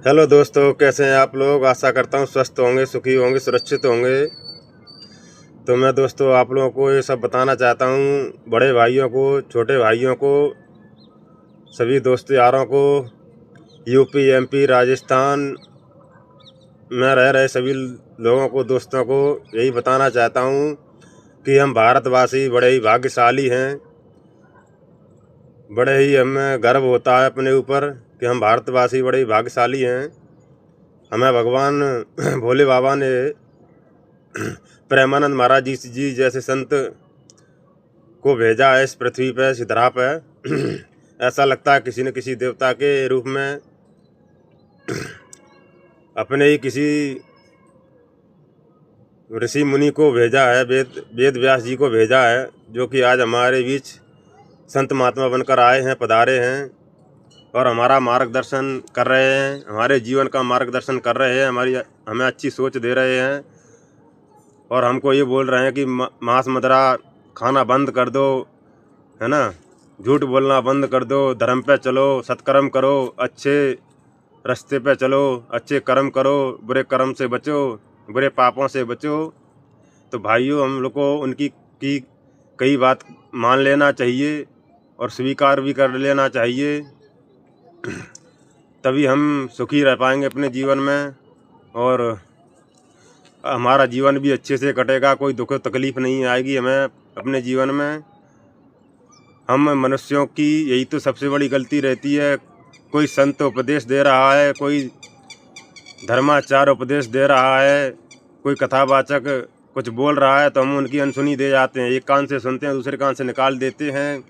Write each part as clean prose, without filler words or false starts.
Hello दोस्तों, कैसे हैं आप लोग। आशा करता हूँ स्वस्थ होंगे, सुखी होंगे, सुरक्षित होंगे। तो मैं दोस्तों आप लोगों को ये सब बताना चाहता हूँ, बड़े भाइयों को, छोटे भाइयों को, सभी दोस्त यारों को, यूपी एमपी राजस्थान में रह रहे सभी लोगों को, दोस्तों को यही बताना चाहता हूँ कि हम भारतवासी बड़े ही भाग्यशाली हैं। बड़े ही हमें गर्व होता है अपने ऊपर कि हम भारतवासी बड़े ही भाग्यशाली हैं। हमें भगवान भोले बाबा ने प्रेमानंद महाराज जी जैसे संत को भेजा है इस पृथ्वी पे, इस धरा पे। ऐसा लगता है किसी न किसी देवता के रूप में अपने ही किसी ऋषि मुनि को भेजा है, वेद व्यास जी को भेजा है, जो कि आज हमारे बीच संत महात्मा बनकर आए हैं, पधारे हैं और हमारा मार्गदर्शन कर रहे हैं, हमारे जीवन का मार्गदर्शन कर रहे हैं, हमें अच्छी सोच दे रहे हैं और हमको ये बोल रहे हैं कि मांस मदिरा खाना बंद कर दो, है ना, झूठ बोलना बंद कर दो, धर्म पे चलो, सत्कर्म करो, अच्छे रास्ते पे चलो, अच्छे कर्म करो, बुरे कर्म से बचो, बुरे पापों से बचो। तो भाइयों, हम लोग को उनकी की कई बात मान लेना चाहिए और स्वीकार भी कर लेना चाहिए। तभी हम सुखी रह पाएंगे अपने जीवन में और हमारा जीवन भी अच्छे से कटेगा, कोई दुख तकलीफ़ नहीं आएगी हमें अपने जीवन में। हम मनुष्यों की यही तो सबसे बड़ी गलती रहती है, कोई संत उपदेश दे रहा है, कोई धर्माचार उपदेश दे रहा है, कोई कथावाचक कुछ बोल रहा है तो हम उनकी अनसुनी दे जाते हैं, एक कान से सुनते हैं दूसरे कान से निकाल देते हैं।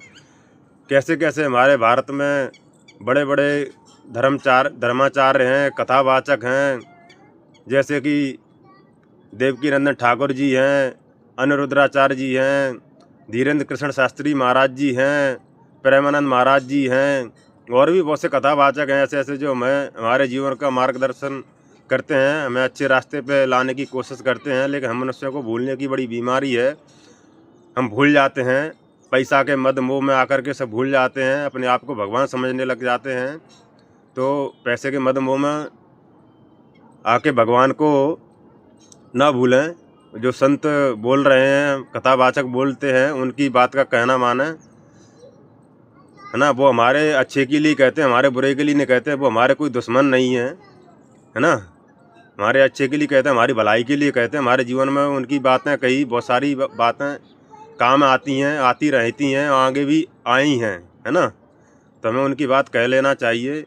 कैसे कैसे हमारे भारत में बड़े बड़े धर्माचार्य हैं, कथावाचक हैं, जैसे कि देवकीनंदन ठाकुर जी हैं, अनिरुद्राचार्य जी हैं, धीरेन्द्र कृष्ण शास्त्री महाराज जी हैं, प्रेमानंद महाराज जी हैं और भी बहुत से कथावाचक हैं ऐसे ऐसे जो हमें हमारे जीवन का मार्गदर्शन करते हैं, हमें अच्छे रास्ते पे लाने की कोशिश करते हैं। लेकिन हम मनुष्यों को भूलने की बड़ी बीमारी है, हम भूल जाते हैं, पैसा के मद मोह में आकर के सब भूल जाते हैं, अपने आप को भगवान समझने लग जाते हैं। तो पैसे के मद मोह में आके भगवान को ना भूलें। जो संत बोल रहे हैं, कथावाचक बोलते हैं, उनकी बात का कहना माने, है ना। वो हमारे अच्छे के लिए कहते हैं, हमारे बुरे के लिए नहीं कहते। वो हमारे कोई दुश्मन नहीं है, है ना। हमारे अच्छे के लिए कहते हैं, हमारी भलाई के लिए कहते हैं। हमारे जीवन में उनकी बातें कई बहुत सारी बातें काम आती हैं, आती रहती हैं, आगे भी आई हैं, है ना। तो हमें उनकी बात कह लेना चाहिए।